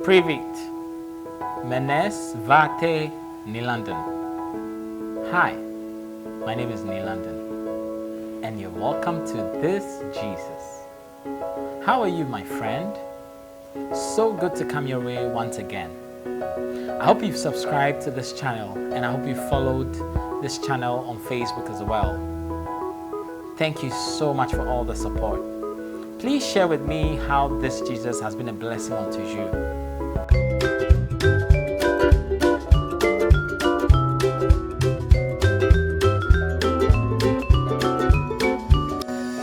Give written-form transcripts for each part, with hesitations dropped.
Привет. Меня зовут Nilandan. Hi, my name is Nilandan, and you're welcome to This Jesus. How are you, my friend? So good to come your way once again. I hope you've subscribed to this channel, and I hope you followed this channel on Facebook as well. Thank you so much for all the support. Please share with me how this Jesus has been a blessing unto you.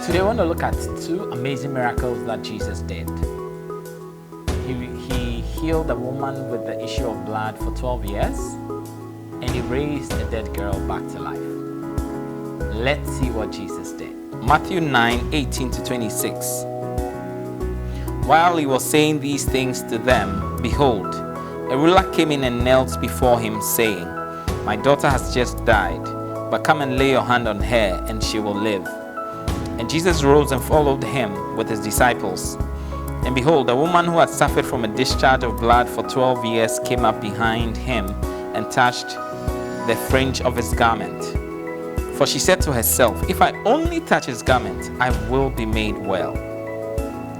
Today I want to look at two amazing miracles that Jesus did. He healed a woman with the issue of blood for 12 years, and he raised a dead girl back to life. Let's see what Jesus did. Matthew 9:18-26. While he was saying these things to them, behold, a ruler came in and knelt before him, saying, My daughter has just died, but come and lay your hand on her, and she will live. And Jesus rose and followed him with his disciples. And behold, a woman who had suffered from a discharge of blood for 12 years came up behind him and touched the fringe of his garment. For she said to herself, If I only touch his garment, I will be made well.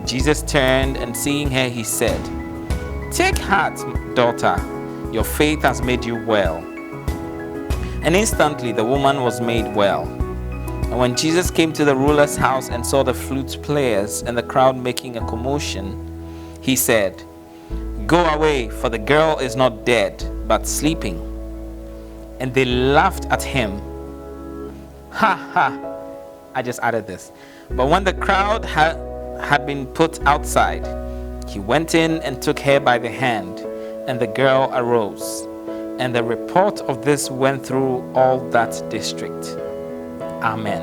Jesus turned, and seeing her, he said, Take heart, daughter, your faith has made you well. And instantly the woman was made well. And when Jesus came to the ruler's house and saw the flute players and the crowd making a commotion, he said, Go away, for the girl is not dead, but sleeping. And they laughed at him. Ha ha! I just added this. But when the crowd had been put outside, he went in and took her by the hand, and the girl arose. And the report of this went through all that district. Amen.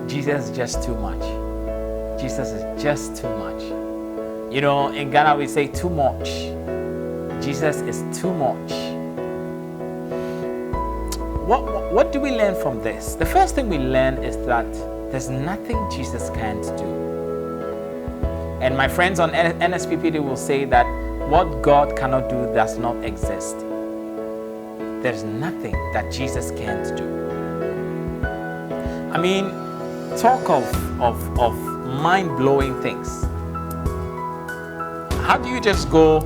Jesus is just too much. Jesus is just too much. You know, in Ghana we say too much. Jesus is too much. What do we learn from this? The first thing we learn is that there's nothing Jesus can't do. And my friends on NSPP, they will say that what God cannot do does not exist. There's nothing that Jesus can't do. I mean, talk of mind-blowing things. How do you just go,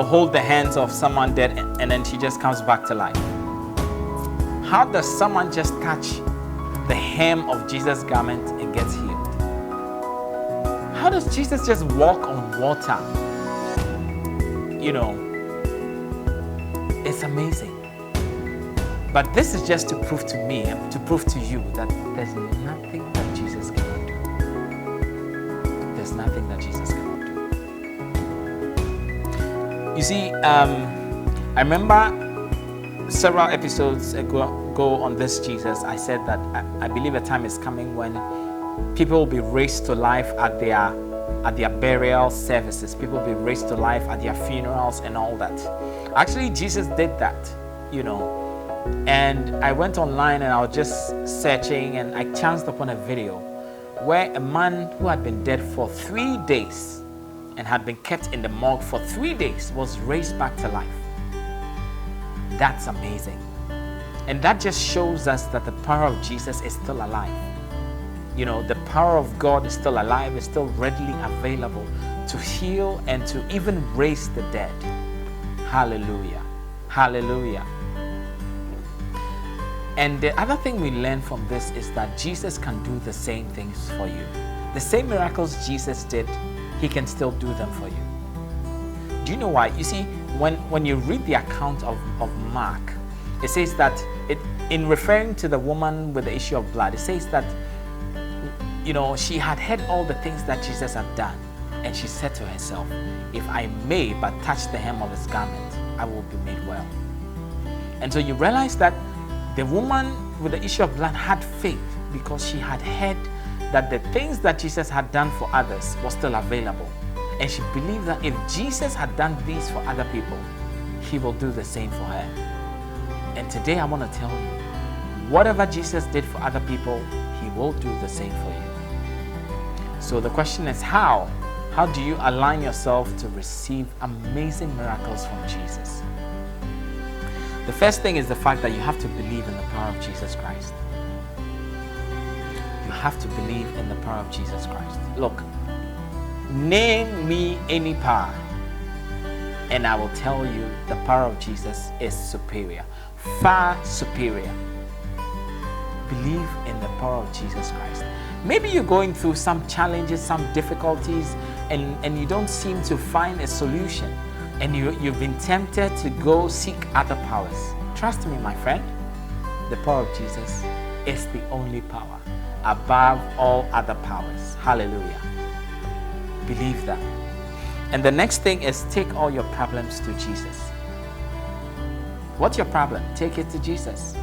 hold the hands of someone dead and then she just comes back to life? How does someone just touch the hem of Jesus' garment and gets healed? How does Jesus just walk on water? It's amazing. But this is just to prove to me and to prove to you that there's nothing that Jesus cannot do. There's nothing that Jesus cannot do. You see, I remember several episodes ago on this Jesus, I said that I believe a time is coming when people will be raised to life at their burial services. People will be raised to life at their funerals and all that. Actually, Jesus did that, And I went online and I was just searching, and I chanced upon a video where a man who had been dead for 3 days and had been kept in the morgue for 3 days was raised back to life. That's amazing. And that just shows us that the power of Jesus is still alive. The power of God is still alive, is still readily available to heal and to even raise the dead. Hallelujah. Hallelujah. And the other thing we learn from this is that Jesus can do the same things for you. The same miracles Jesus did, he can still do them for you. Do you know why? You see, when you read the account of Mark, it says that in referring to the woman with the issue of blood, it says that she had heard all the things that Jesus had done, and she said to herself, If I may but touch the hem of his garment, I will be made well. And so you realize that the woman with the issue of blood had faith because she had heard that the things that Jesus had done for others was still available. And she believed that if Jesus had done these for other people, he will do the same for her. And today I want to tell you, whatever Jesus did for other people, he will do the same for you. So the question is, how How do you align yourself to receive amazing miracles from Jesus? The first thing is the fact that you have to believe in the power of Jesus Christ. You have to believe in the power of Jesus Christ. Look, name me any power, and I will tell you the power of Jesus is superior, far superior. Believe in the power of Jesus Christ. Maybe you're going through some challenges, some difficulties, and you don't seem to find a solution, and you've been tempted to go seek other powers. Trust me, my friend, the power of Jesus is the only power above all other powers. Hallelujah. Believe that. And the next thing is take all your problems to Jesus. What's your problem? Take it to Jesus.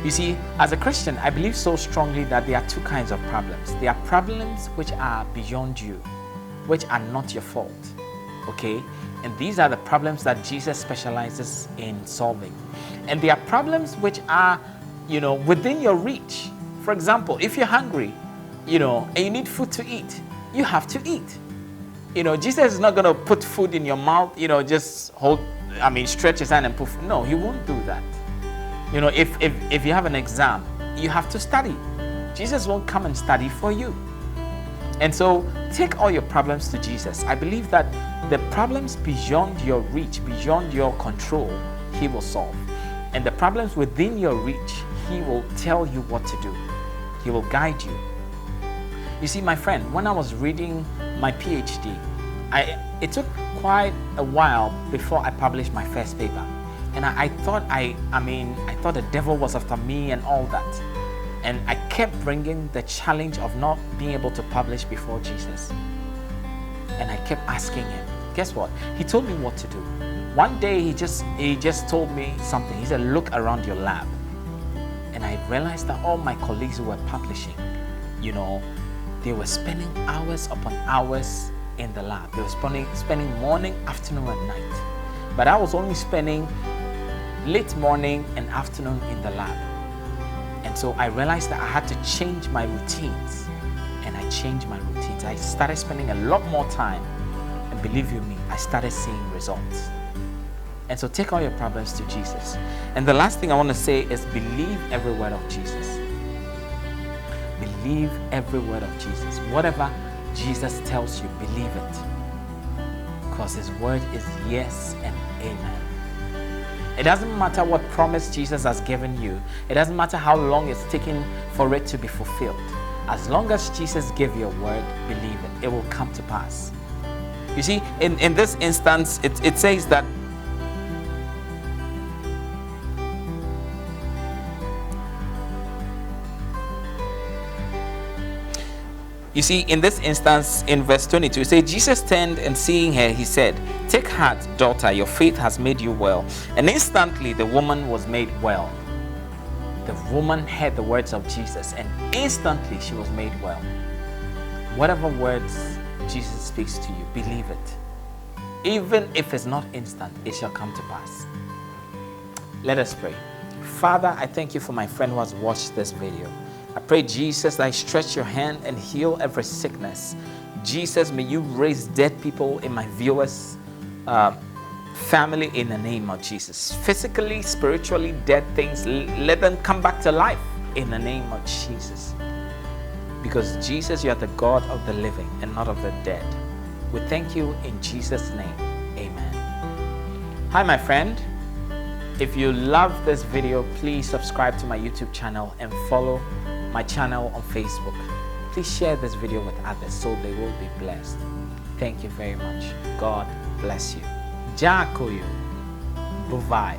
You see, as a Christian, I believe so strongly that there are two kinds of problems. There are problems which are beyond you, which are not your fault. Okay? And these are the problems that Jesus specializes in solving. And there are problems which are, within your reach. For example, if you're hungry, and you need food to eat, you have to eat. Jesus is not going to put food in your mouth, stretch his hand and put. No, he won't do that. If you have an exam, you have to study. Jesus won't come and study for you. And so take all your problems to Jesus. I believe that the problems beyond your reach, beyond your control, he will solve. And the problems within your reach, he will tell you what to do. He will guide you. You see, my friend, when I was reading my PhD, it took quite a while before I published my first paper. And I thought I thought the devil was after me and all that. And I kept bringing the challenge of not being able to publish before Jesus. And I kept asking him. Guess what? He told me what to do. One day he just told me something. He said, look around your lab. And I realized that all my colleagues who were publishing, they were spending hours upon hours in the lab. They were spending morning, afternoon, and night. But I was only spending late morning and afternoon in the lab. And so I realized that I had to change my routines. And I changed my routines. I started spending a lot more time. And believe you me, I started seeing results. And so take all your problems to Jesus. And the last thing I want to say is believe every word of Jesus. Believe every word of Jesus. Whatever Jesus tells you, believe it. Because his word is yes and amen. It doesn't matter what promise Jesus has given you. It doesn't matter how long it's taken for it to be fulfilled. As long as Jesus gave you a word, believe it. It will come to pass. You see, in this instance, it says that you see, in this instance, in verse 22, it says, Jesus turned and seeing her, he said, take heart, daughter, your faith has made you well. And instantly the woman was made well. The woman heard the words of Jesus and instantly she was made well. Whatever words Jesus speaks to you, believe it. Even if it's not instant, it shall come to pass. Let us pray. Father, I thank you for my friend who has watched this video. I pray, Jesus, that I stretch your hand and heal every sickness. Jesus, may you raise dead people in my viewers' family in the name of Jesus. Physically, spiritually dead things, let them come back to life in the name of Jesus. Because Jesus, you are the God of the living and not of the dead. We thank you in Jesus' name. Amen. Hi, my friend. If you love this video, please subscribe to my YouTube channel and follow my channel on Facebook. Please share this video with others so they will be blessed. Thank you very much. God bless you. Jakoyo Buvai.